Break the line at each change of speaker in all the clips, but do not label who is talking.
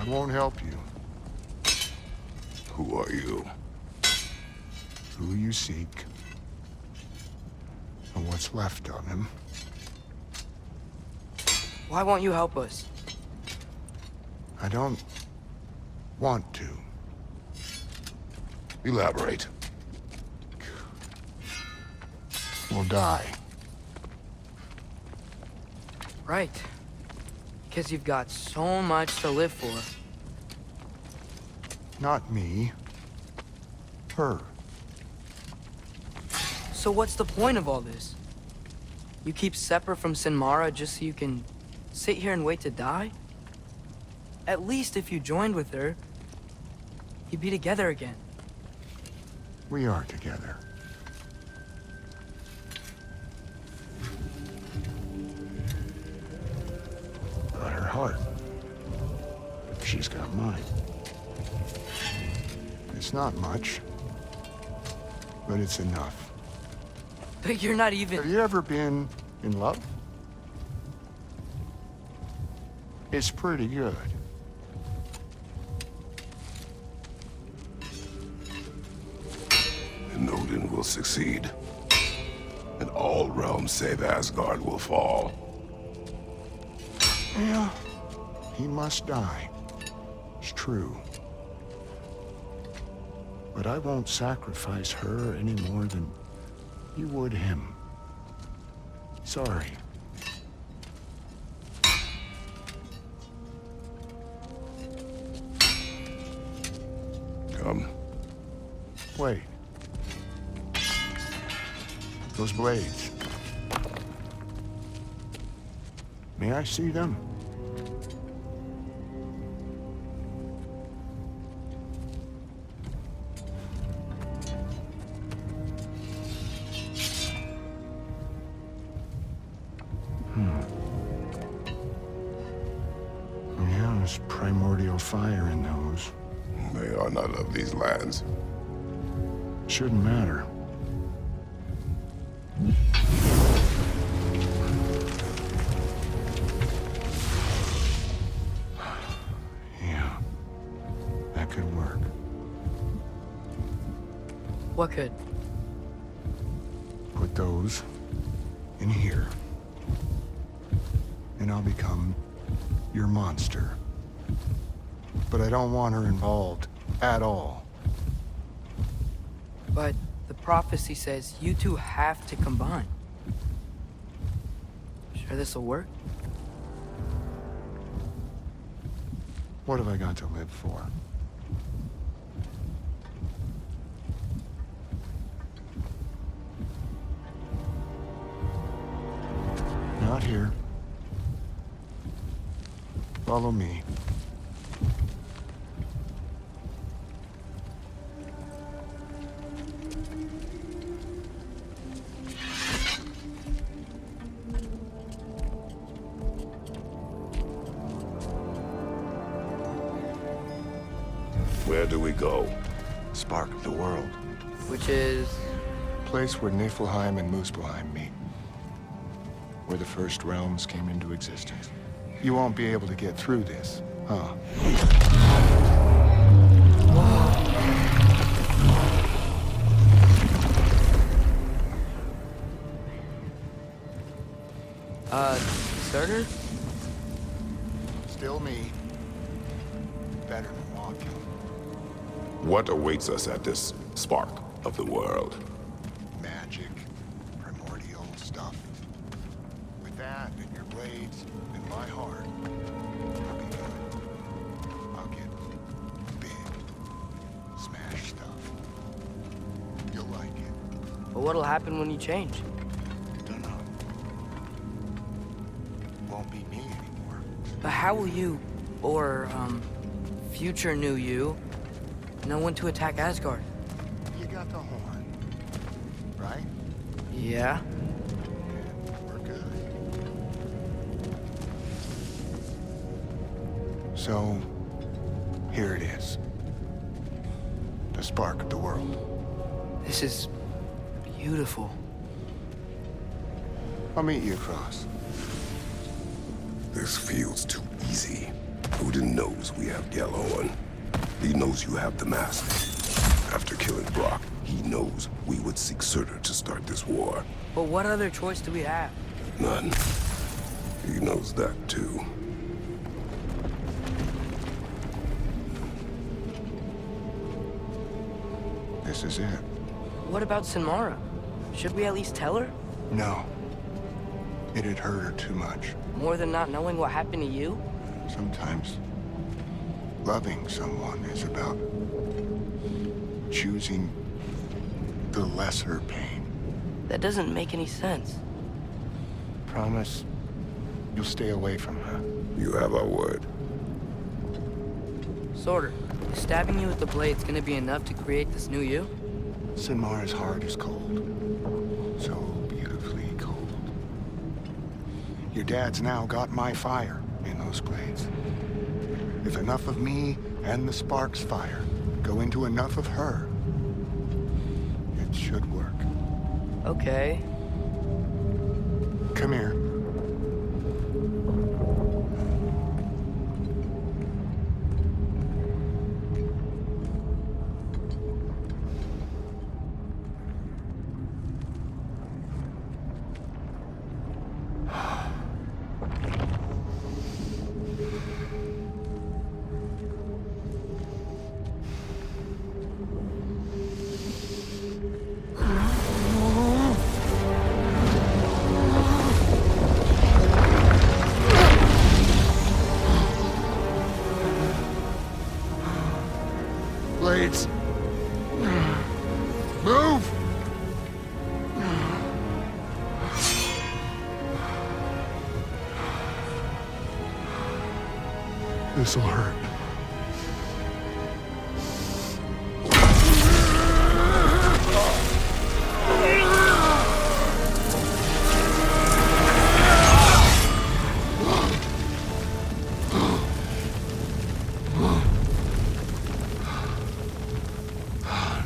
I won't help you.
Who are you?
Who you seek, and what's left of him.
Why won't you help us?
I don't want to.
Elaborate.
We'll die.
Right. Because you've got so much to live for.
Not me. Her.
So what's the point of all this? You keep separate from Sinmara just so you can sit here and wait to die? At least if you joined with her, you'd be together again.
We are together. Got her heart. She's got mine. It's not much, but it's enough.
But you're not even...
Have you ever been in love? It's pretty good.
And Odin will succeed. And all realms save Asgard will fall.
Yeah, he must die. It's true. But I won't sacrifice her any more than you would him. Sorry.
Come.
Wait. Those blades. May I see them? Yeah, there's primordial fire in those.
They are not of these lands.
Shouldn't matter. Yeah, that could work.
What could?
Put those in here. And I'll become your monster. But I don't want her involved at all.
But the prophecy says you two have to combine. Sure this'll work?
What have I got to live for? Not here. Follow me.
Where do we go?
Spark the world.
Which is...
Place where Niflheim and Muspelheim meet. Where the first realms came into existence. You won't be able to get through this, huh?
Surtur?
Still me. Better than walking.
What awaits us at this spark of the world?
Magic. Primordial stuff. With that and your blades and my heart, I'll be good. I'll get big. Smash stuff. You'll like it.
But what'll happen when you change?
Dunno. Won't be me anymore.
But how will you, or, future new you, know when to attack Asgard?
You got the horn, right?
Yeah?
Yeah, we're good. So, here it is. The spark of the world.
This is beautiful.
I'll meet you across.
This feels too easy. Odin knows we have Gjallarhorn. He knows you have the mask. After killing Brock, he knows we would seek Surtur to start this war.
But what other choice do we have?
None. He knows that too.
This is it.
What about Sinmara? Should we at least tell her?
No. It'd hurt her too much.
More than not knowing what happened to you?
Sometimes loving someone is about choosing the lesser pain.
That doesn't make any sense.
Promise you'll stay away from her.
You have our word.
Sorter, stabbing you with the blade's gonna be enough to create this new you?
Sinmara's heart is cold. So beautifully cold. Your dad's now got my fire in those blades. If enough of me and the spark's fire go into enough of her, it should work.
Okay.
Come here. Blades. Move! This'll hurt.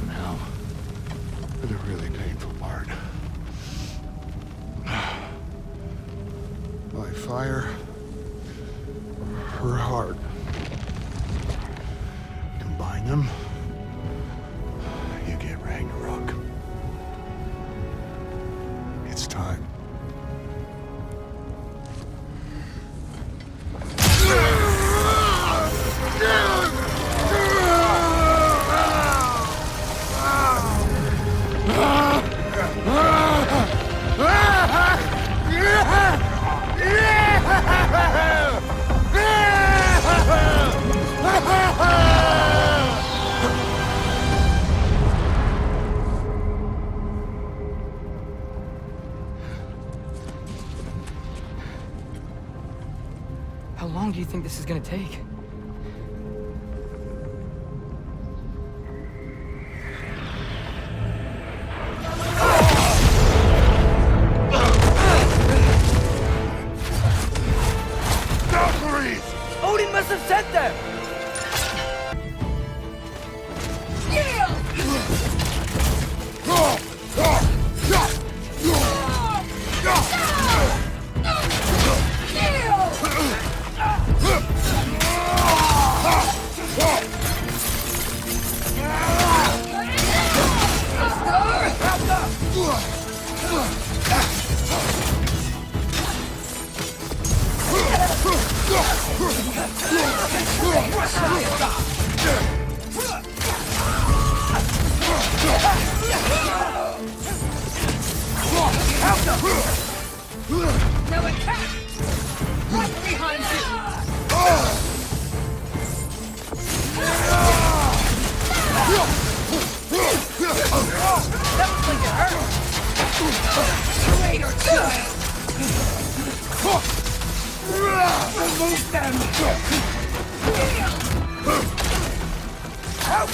Now, for the really painful part. My fire, her heart. Combine them, you get Ragnarok. It's time.
How long do you think this is gonna take? Odin must have sent them!
Now attack! Right behind you! That looks like it hurt! Traitor child! Remove them! Help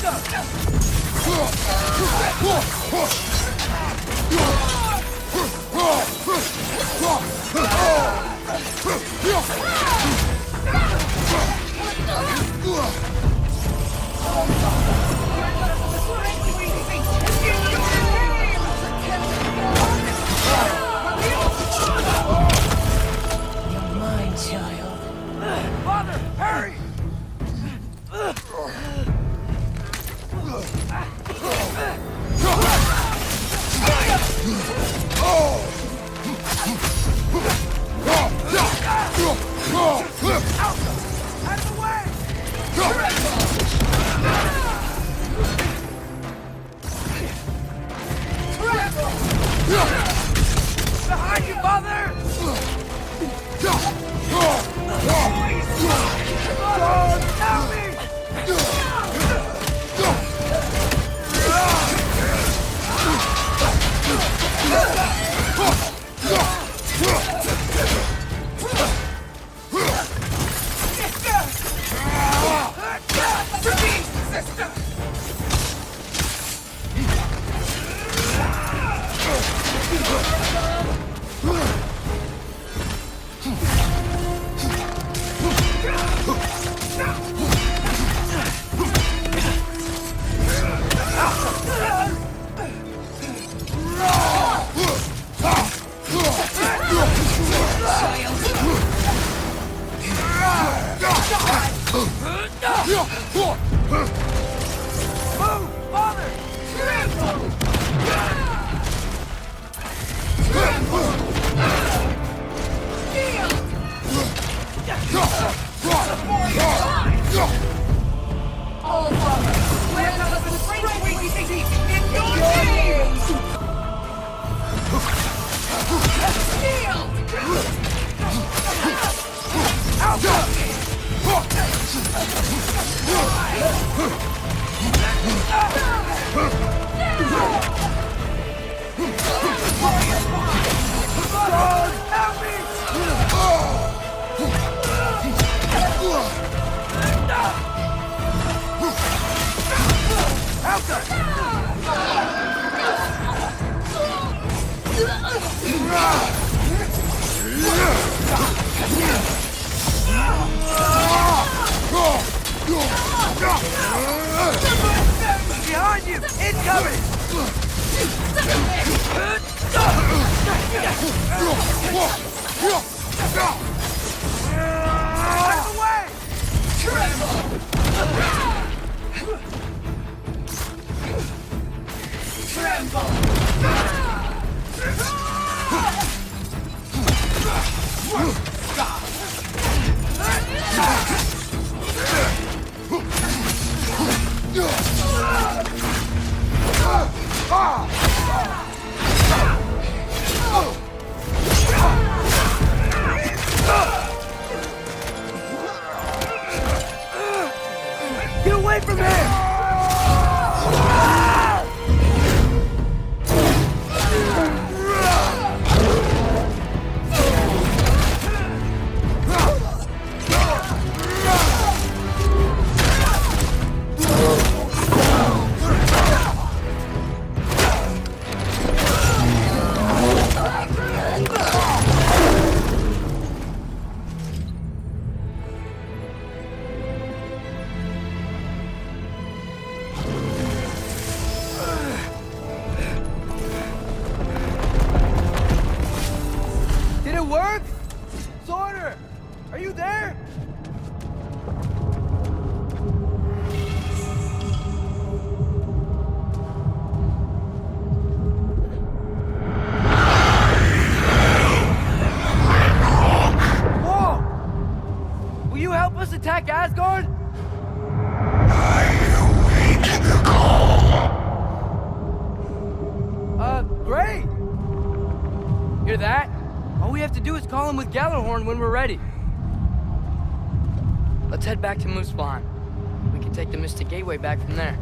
Father, hurry!
Behind you! Incoming! Out of the way! Get away from him! Did it work? Sorter! Are you there? Whoa! Will you help us attack Asgard? Great! Hear that? All we have to do is call him with Gjallarhorn when we're ready. Let's head back to Muspelheim. We can take the Mystic Gateway back from there.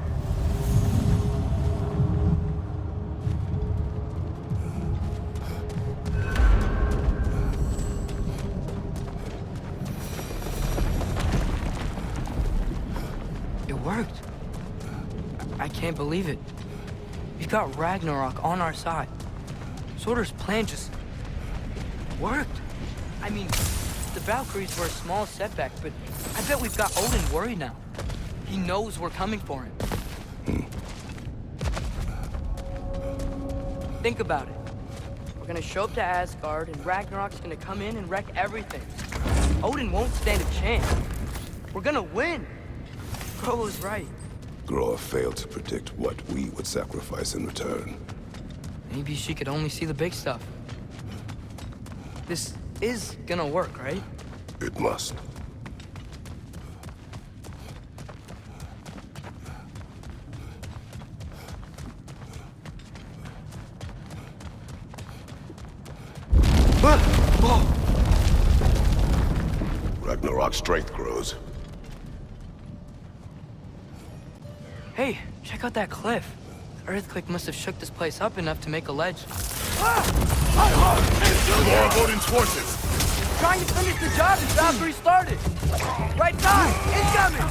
It worked. I can't believe it. We've got Ragnarok on our side. Sorter's plan just worked. I mean, the Valkyries were a small setback, but I bet we've got Odin worried now. He knows we're coming for him. Think about it. We're gonna show up to Asgard, and Ragnarok's gonna come in and wreck everything. Odin won't stand a chance. We're gonna win. Groa was right.
Groa failed to predict what we would sacrifice in return.
Maybe she could only see the big stuff. This is gonna work, right?
It must. Ragnarok's strength grows.
Hey, check out that cliff. The earthquake must have shook this place up enough to make a ledge.
More of Odin's forces!
Trying to finish the job as Valkyrie started. Right side, incoming!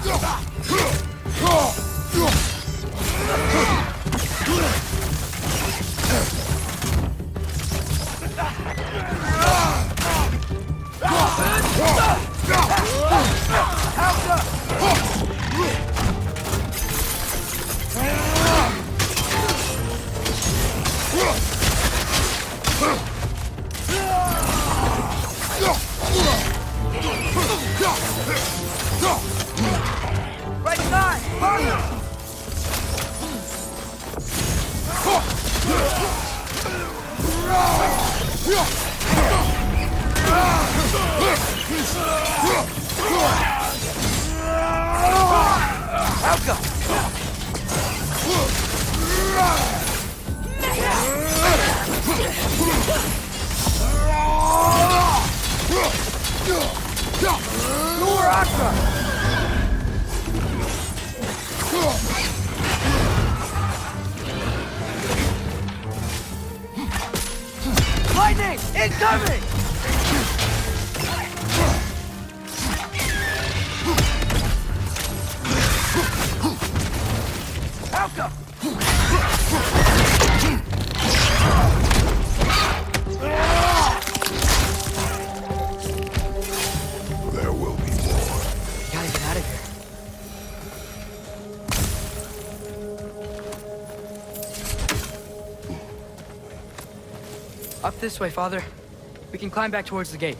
Lightning! Incoming! Alka!
There will be more.
Gotta get out of here. Up this way, Father. We can climb back towards the gate.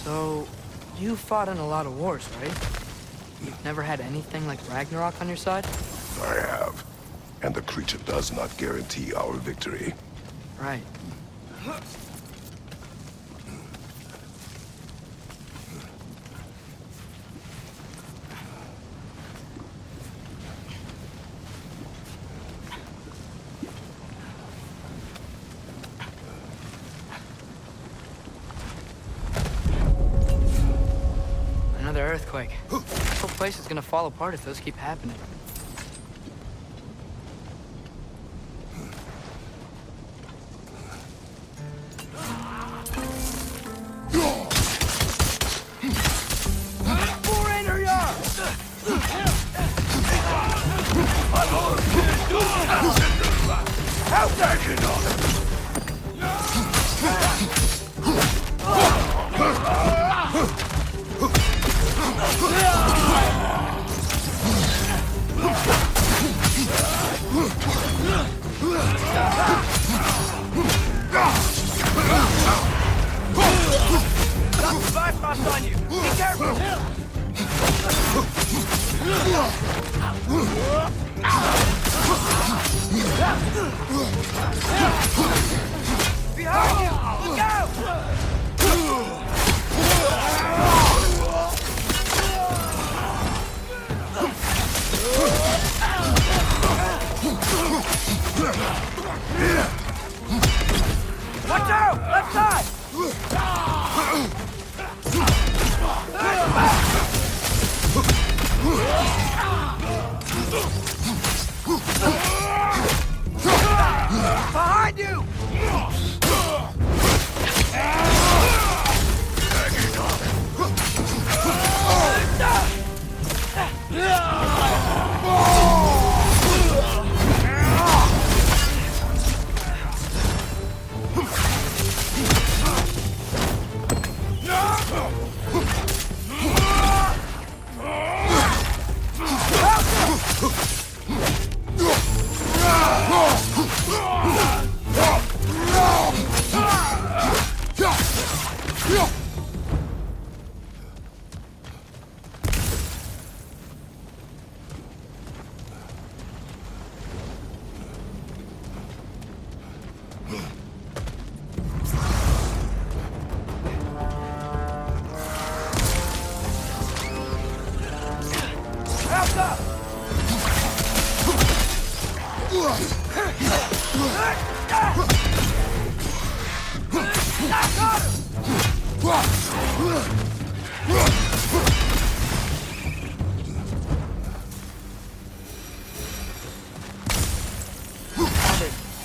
So, you fought in a lot of wars, right? You've never had anything like Ragnarok on your side?
I have. And the creature does not guarantee our victory.
Right. Another earthquake. This whole place is gonna fall apart if those keep happening. Watch out! Left side! Behind you!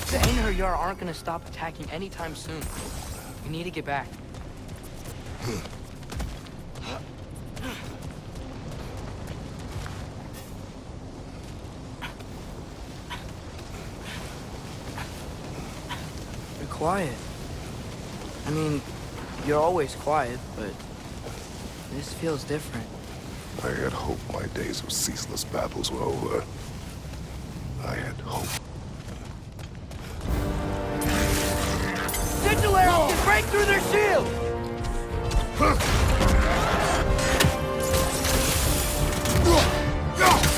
The Einherjar aren't gonna stop attacking anytime soon. We need to get back. You're quiet. I mean, you're always quiet, but this feels different.
I had hoped my days of ceaseless battles were over. I had hope.
Sigil arrows can break through their shield!
Go!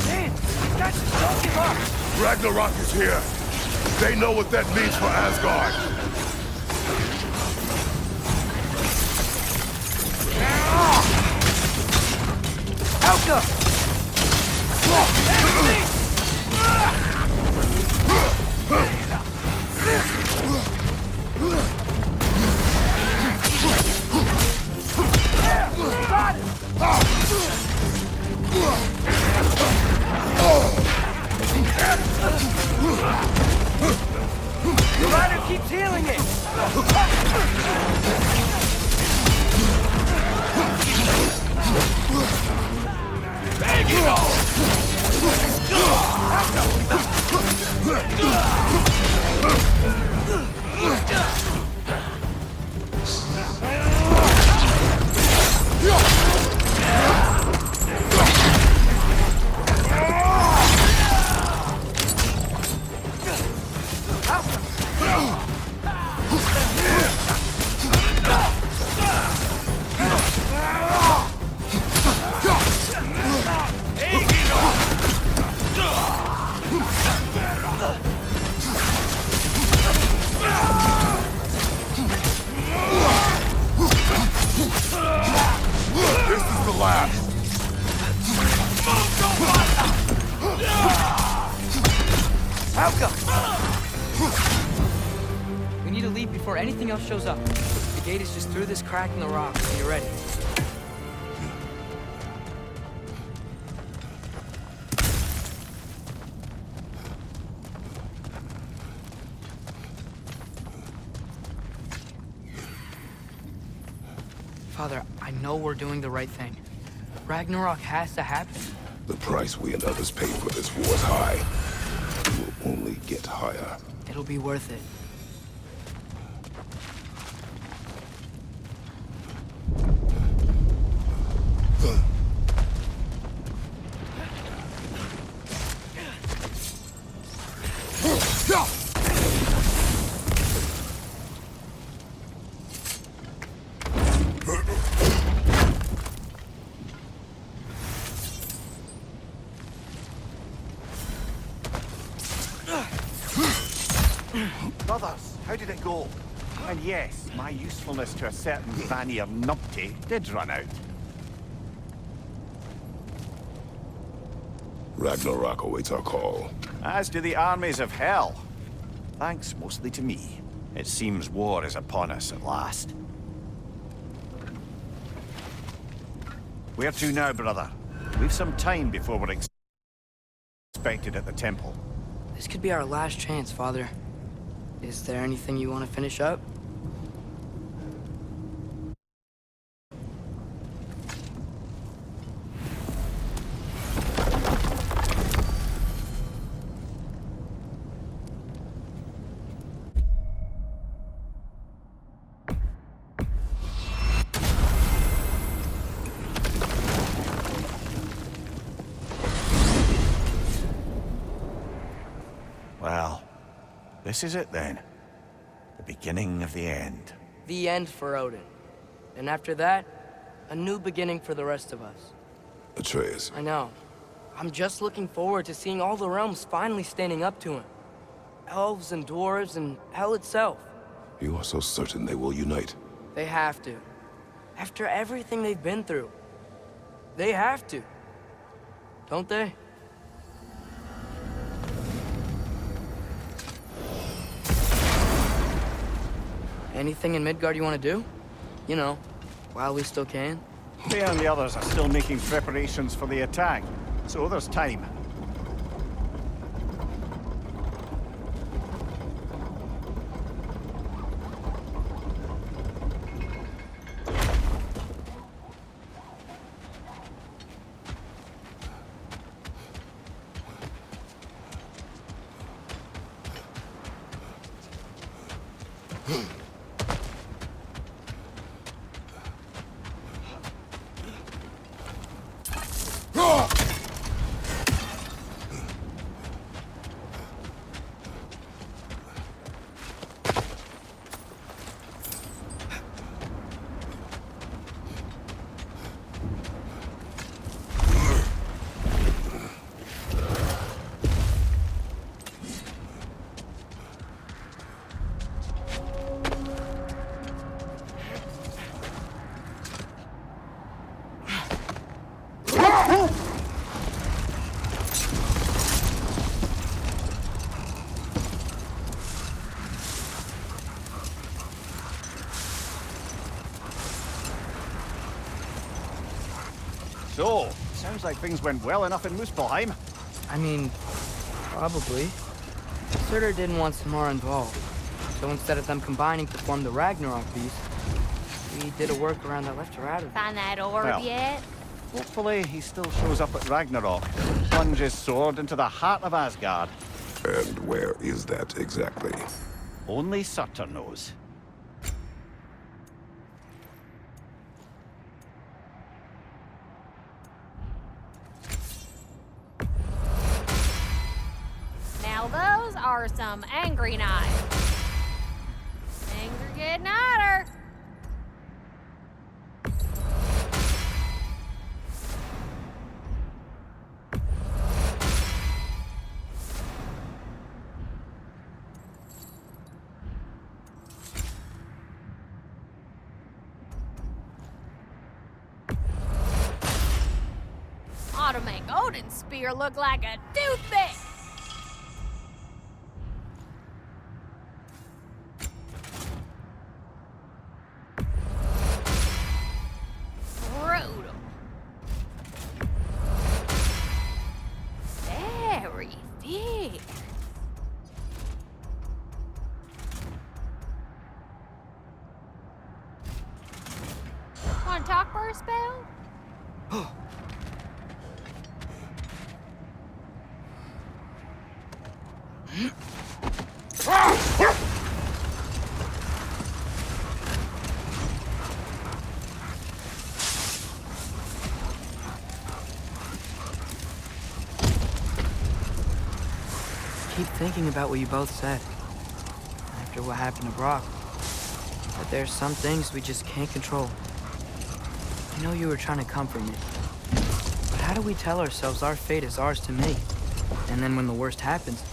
Man, that's just don't give up!
Ragnarok is here. They know what that means for Asgard.
Helga! The rider keeps healing it!
This is the last.
Helga! We need to leave before anything else shows up. The gate is just through this crack in the rock when you're ready. Father, I know we're doing the right thing. Ragnarok has to happen.
The price we and others pay for this war is high. It will only get higher.
It'll be worth it.
Brothers, how did it go? And yes, my usefulness to a certain Vanir numpty did run out.
Ragnarok awaits our call.
As do the armies of hell. Thanks mostly to me. It seems war is upon us at last. Where to now, brother? We've some time before we're expected at the temple.
This could be our last chance, Father. Is there anything you want to finish up?
Well, this is it then. The beginning of the end.
The end for Odin. And after that, a new beginning for the rest of us.
Atreus,
I know. I'm just looking forward to seeing all the realms finally standing up to him. Elves and dwarves and hell itself.
you are so certain they will unite.
They have to. After everything they've been through. They have to. Don't they? Anything in Midgard you want to do? You know, while we still can.
They and the others are still making preparations for the attack, so there's time. So, sounds like things went well enough in Muspelheim.
I mean, probably. Surtur didn't want Samara involved. So instead of them combining to form the Ragnarok beast, we did a workaround that left her out of it.
Find that orb
Well.
yet?
Hopefully, he still shows up at Ragnarok and plunge his sword into the heart of Asgard.
And where is that exactly?
Only Surtur knows.
Now those are some angry knives. Things are getting hotter. Ought to make Odin's spear look like a toothpick. Brutal. Very thick. Want to talk for a spell?
Keep thinking about what you both said. After what happened to Brock. That there's some things we just can't control. I know you were trying to comfort me. But how do we tell ourselves our fate is ours to make? And then when the worst happens,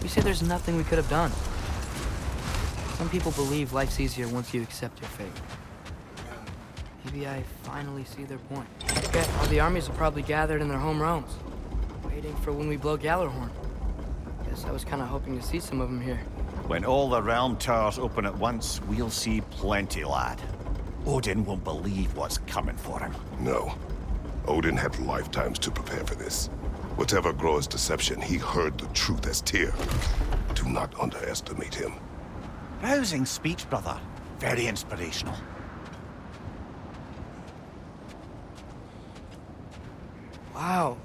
we say there's nothing we could have done. Some people believe life's easier once you accept your fate. Maybe I finally see their point. Okay, all the armies are probably gathered in their home realms, waiting for when we blow Gjallarhorn. Guess I was kind of hoping to see some of them here.
When all the realm towers open at once, we'll see plenty, lad. Odin won't believe what's coming for him.
No. Odin had lifetimes to prepare for this. Whatever Groa's deception, he heard the truth as Tyr. Do not underestimate him.
Rousing speech, brother. Very inspirational.
Wow,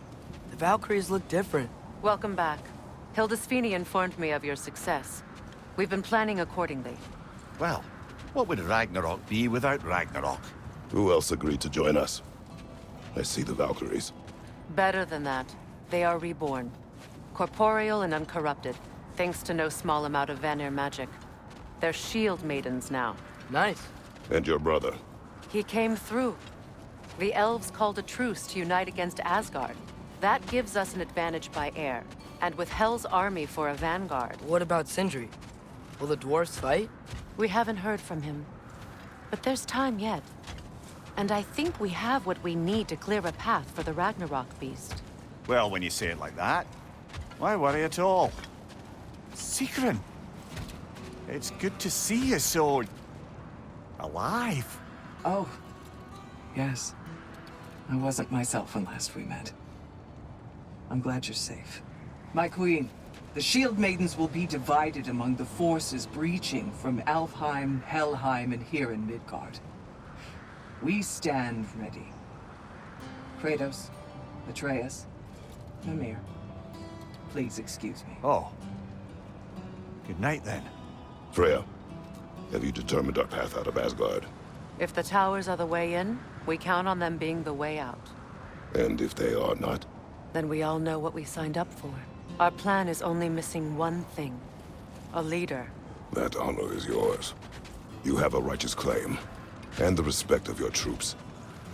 the Valkyries look different.
Welcome back. Hildisfini informed me of your success. We've been planning accordingly.
Well, what would Ragnarok be without Ragnarok?
Who else agreed to join us? I see the Valkyries.
Better than that, they are reborn. Corporeal and uncorrupted, thanks to no small amount of Vanir magic. They're shield maidens now.
Nice.
And your brother.
He came through. The elves called a truce to unite against Asgard. That gives us an advantage by air. And with Hel's army for a vanguard.
What about Sindri? Will the dwarves fight?
We haven't heard from him. But there's time yet. And I think we have what we need to clear a path for the Ragnarok beast.
Well, when you say it like that, why worry at all? Sigrun! It's good to see you so... alive.
Oh, yes. I wasn't myself when last we met. I'm glad you're safe. My queen, the Shield Maidens will be divided among the forces breaching from Alfheim, Helheim, and here in Midgard. We stand ready. Kratos, Atreus, Mimir, please excuse me.
Oh. Good night, then.
Freya, have you determined our path out of Asgard?
If the towers are the way in, we count on them being the way out.
And if they are not?
Then we all know what we signed up for. Our plan is only missing one thing. A leader.
That honor is yours. You have a righteous claim, and the respect of your troops.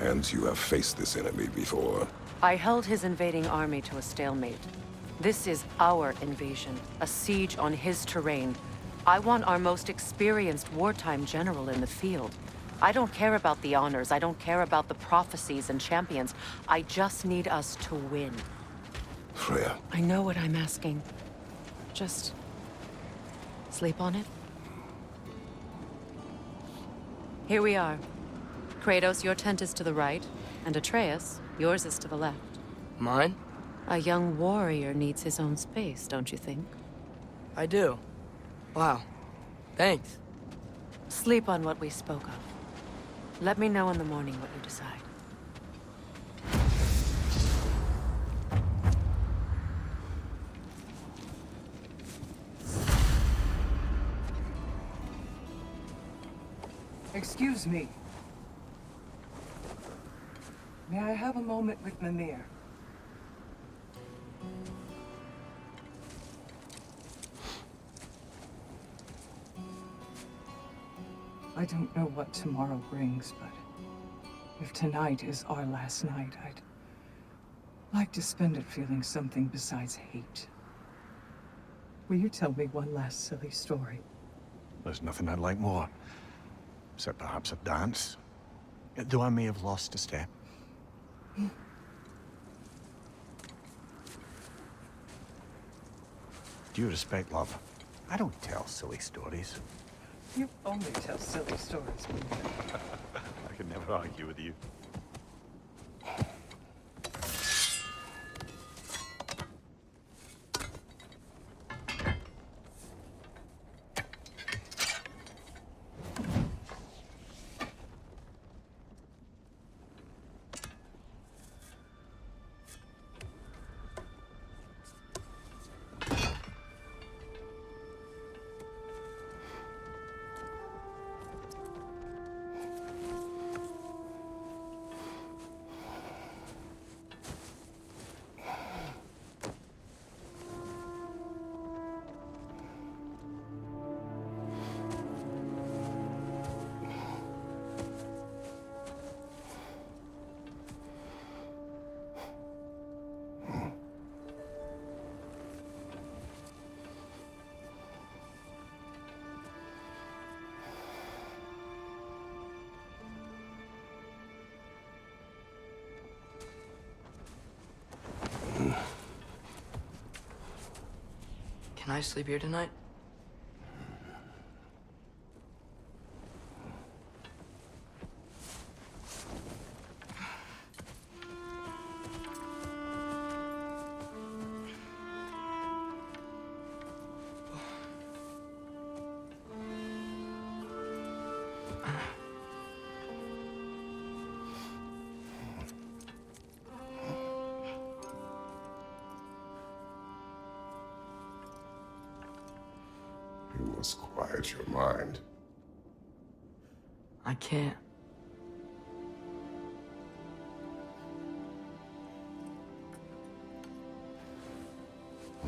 And you have faced this enemy before.
I held his invading army to a stalemate. This is our invasion, a siege on his terrain. I want our most experienced wartime general in the field. I don't care about the honors, I don't care about the prophecies and champions. I just need us to win.
Freya.
I know what I'm asking. Just... sleep on it. Here we are. Kratos, your tent is to the right, and Atreus, yours is to the left.
Mine?
A young warrior needs his own space, don't you think?
I do. Wow. Thanks.
Sleep on what we spoke of. Let me know in the morning what you decide.
Excuse me. May I have a moment with Mimir? I don't know what tomorrow brings, but if tonight is our last night, I'd like to spend it feeling something besides hate. Will you tell me one last silly story?
There's nothing I'd like more. Except perhaps a dance. Though I may have lost a step. Due respect, love. I don't tell silly stories.
You only tell silly stories, Mimir.
I could never argue with you.
Can I sleep here tonight?
You must quiet your mind.
I can't.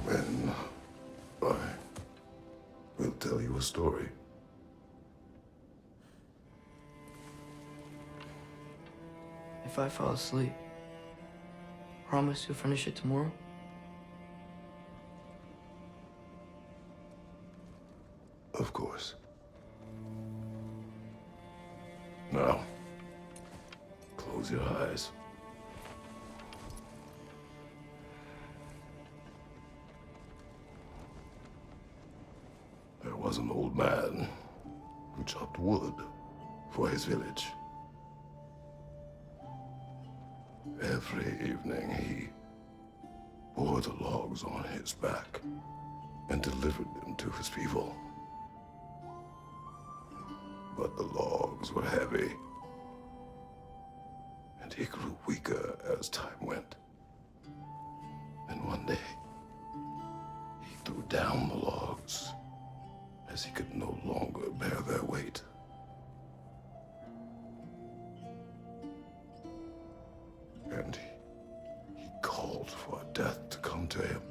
Then I will tell you a story.
If I fall asleep, promise you'll finish it tomorrow?
Of course. Now, close your eyes. There was an old man who chopped wood for his village. Every evening he bore the logs on his back and delivered them to his people. But the logs were heavy, and he grew weaker as time went. And one day, he threw down the logs as he could no longer bear their weight. And he called for death to come to him.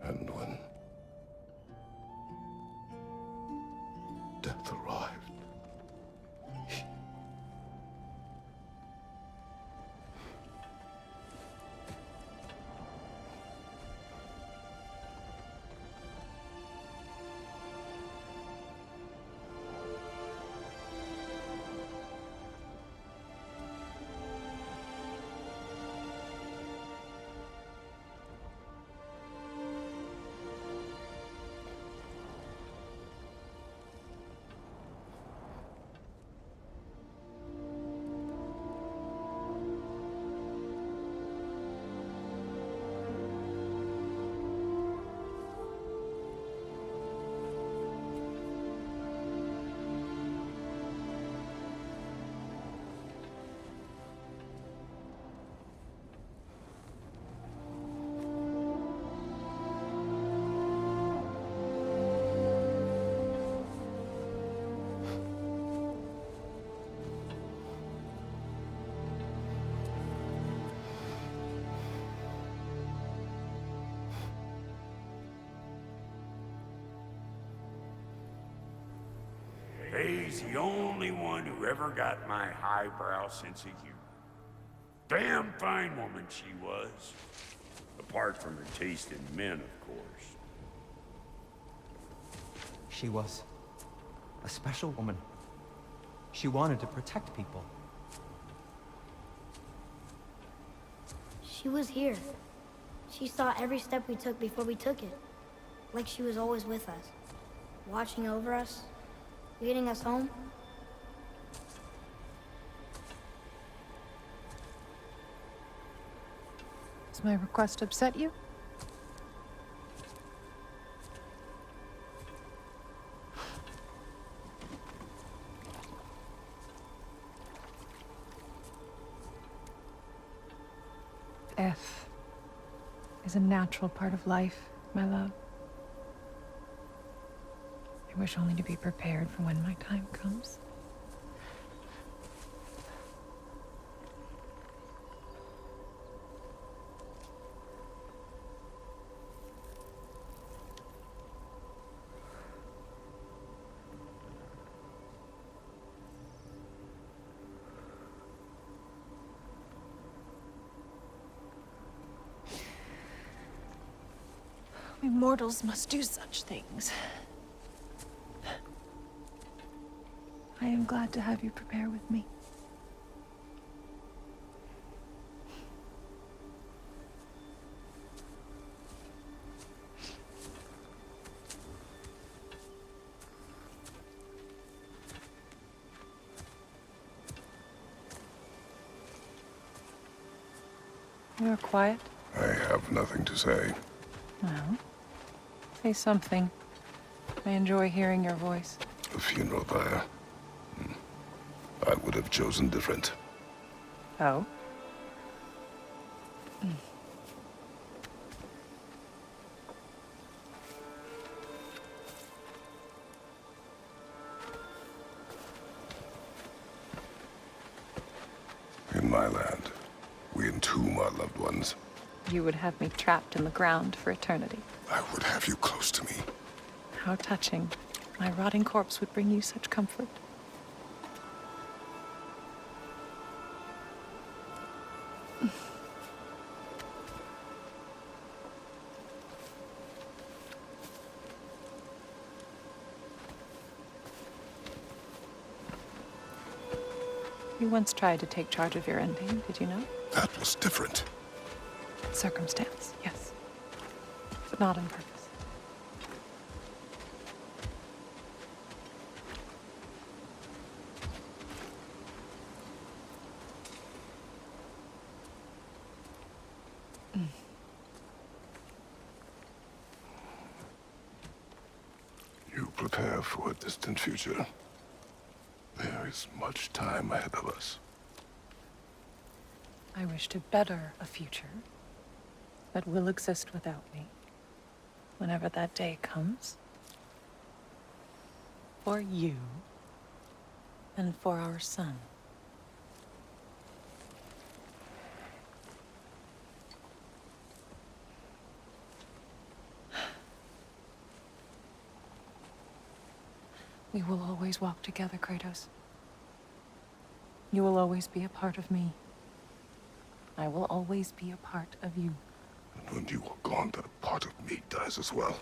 And when death arrived,
May's the only one who ever got my highbrow sense of humor. Damn fine woman she was. Apart from her taste in men, of course.
She was a special woman. She wanted to protect people.
She was here. She saw every step we took before we took it. Like she was always with us. Watching over us. Leading us home.
Does my request upset you? Death is a natural part of life, my love. I wish only to be prepared for when my time comes. We mortals must do such things. I am glad to have you prepare with me. You are quiet.
I have nothing to say.
Well, say something. I enjoy hearing your voice.
A funeral pyre. I would have chosen different.
Oh?
In my land, we entomb our loved ones.
You would have me trapped in the ground for eternity.
I would have you close to me.
How touching. My rotting corpse would bring you such comfort. You once tried to take charge of your ending, did you know?
That was different.
Circumstance, yes. But not on purpose.
You prepare for a distant future. There is much time ahead of us.
I wish to better a future that will exist without me, whenever that day comes. For you, and for our son. We will always walk together, Kratos. You will always be a part of me. I will always be a part of you.
And when you are gone, that part of me dies as well.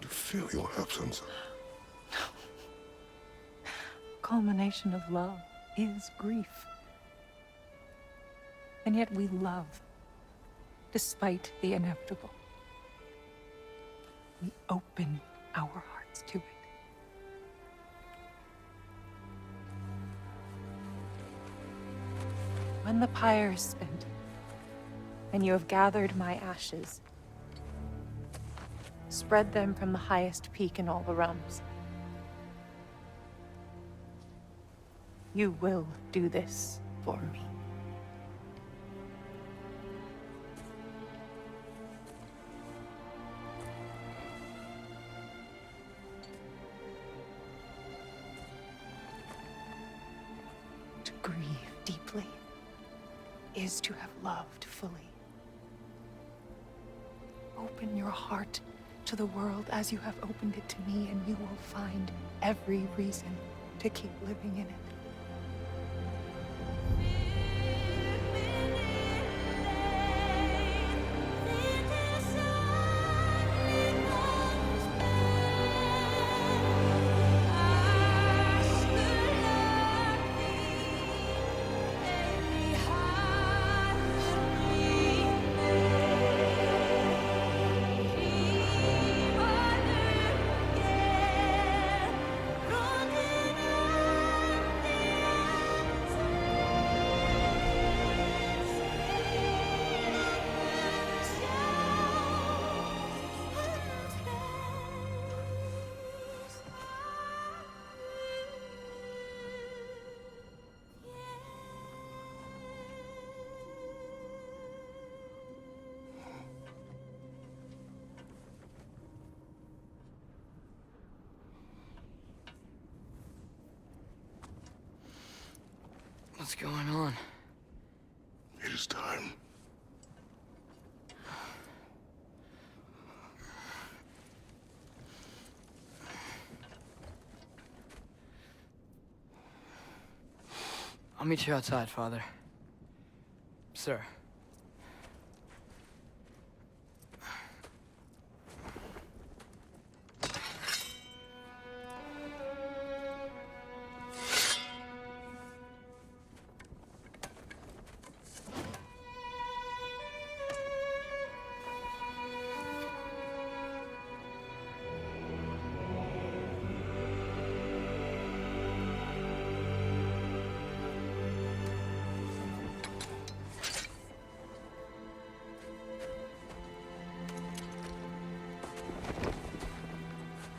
You feel your absence.
Culmination of love is grief. And yet we love, despite the inevitable. We open our hearts to it. When the pyre is spent, and you have gathered my ashes, spread them from the highest peak in all the realms. You will do this for me. To grieve deeply is to have loved fully. Open your heart to the world as you have opened it to me, and you will find every reason to keep living in it.
What's going on?
It is time.
I'll meet you outside, Father. Sir.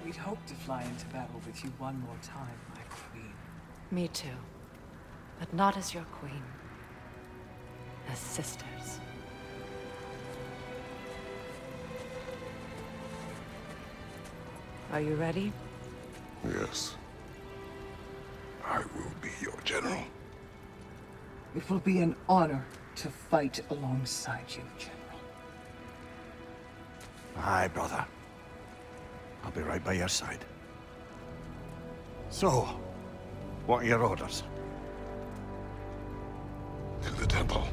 We'd hoped to fly into battle with you one more time, my queen.
Me too. But not as your queen. As sisters. Are you ready?
Yes. I will be your general.
It will be an honor to fight alongside you, General.
Aye, brother. I'll be right by your side. So, what are your orders?
To the temple.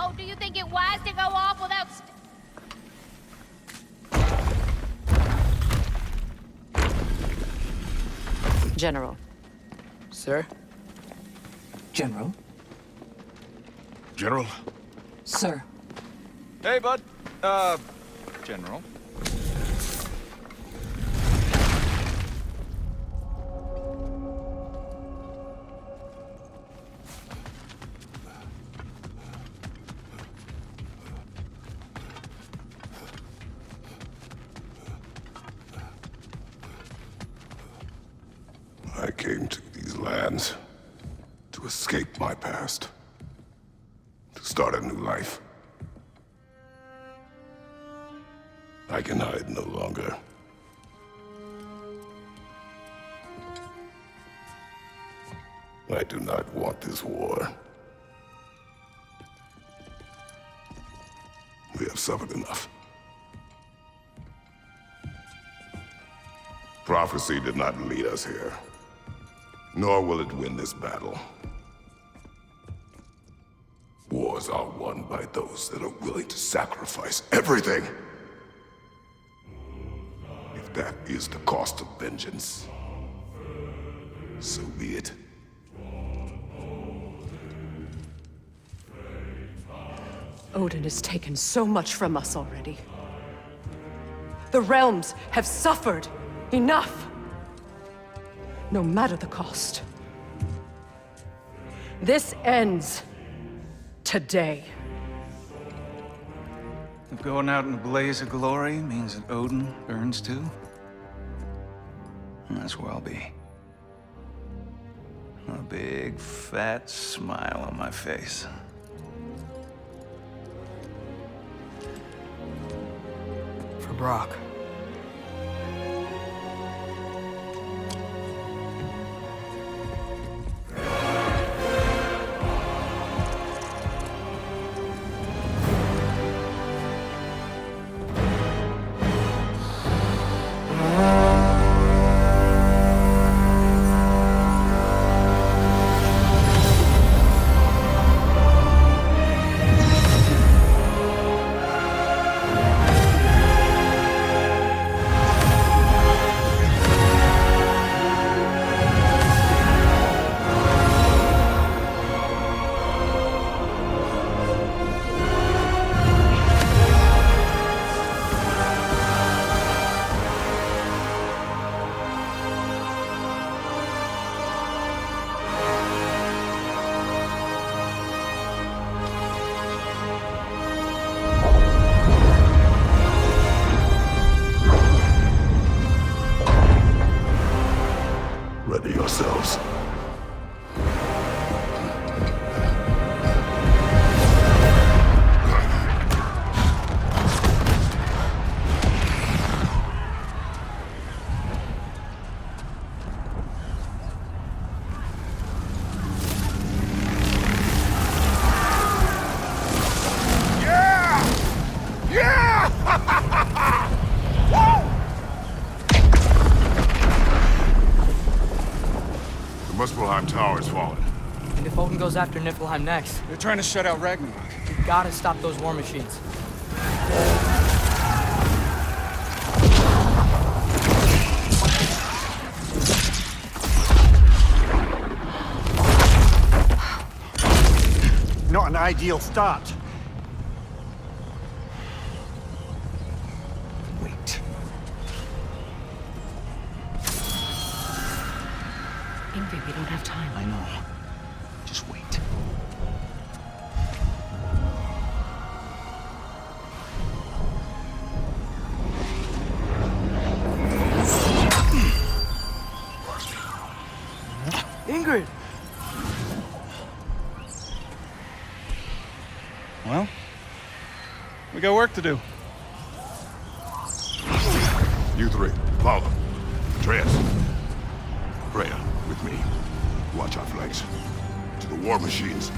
Oh, do you think it wise to go off without
General.
Sir?
General?
General?
Sir.
Hey, bud. General.
I came to these lands to escape my past, to start a new life. I can hide no longer. I do not want this war. We have suffered enough. Prophecy did not lead us here, nor will it win this battle. Wars are won by those that are willing to sacrifice everything. If that is the cost of vengeance, so be it.
Odin has taken so much from us already. The realms have suffered enough. No matter the cost. This ends today.
If going out in a blaze of glory means that Odin burns too, that's where I'll be. A big, fat smile on my face.
Brock.
Ready yourselves.
The Muspelheim Tower has fallen.
And if Odin goes after Niflheim next,
They're trying to shut out Ragnarok.
we gotta stop those war machines.
Not an ideal start.
Wait.
Ingrid, we don't have time.
I know. Just wait.
Ingrid!
Well, we got work to do.
You three, follow. Atreus. Freya, with me. Watch our flanks. To the war machines.